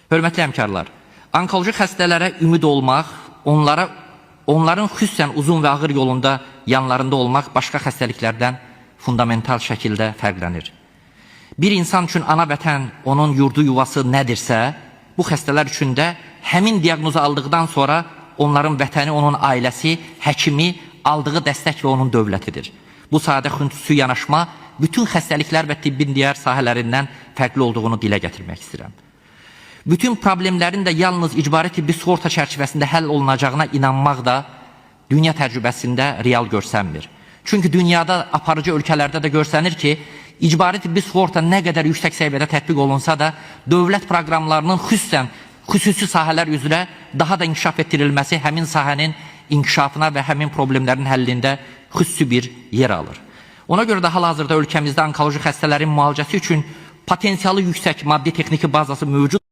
Hörmətli həmkarlar, onkoloji xəstələrə ümid olmaq, onların xüsusən uzun və ağır yolunda yanlarında olmaq başqa xəstəliklərdən fundamental şəkildə fərqlənir. Bir insan üçün ana vətən, onun yurdu yuvası nədirsə, bu xəstələr üçün də həmin diaqnozu aldıqdan sonra onların vətəni, onun ailəsi, həkimi, aldığı dəstək və onun dövlətidir. Bu sahədə xüsusi yanaşma bütün xəstəliklər və tibbin digər sahələrindən fərqli olduğunu dilə gətirmək istəyirəm. Bütün problemlərin də yalnız icbari tibbi sığorta çərçivəsində həll olunacağına inanmaq da dünya təcrübəsində real görsənmir. Çünki dünyada aparıcı ölkələrdə də görsənir ki, icbari tibbi sığorta nə qədər yüksək səviyyədə tətbiq olunsa da, dövlət proqramlarının xüsusən xüsusi sahələr üzrə daha da inkişaf etdirilməsi həmin sahənin inkişafına və həmin problemlərin həllində xüsusi bir yer alır. Ona görə də hal-hazırda ölkəmizdə onkoloji xəstələrin müalicəsi üçün potensialı yüksək maddi texniki bazası mövcud.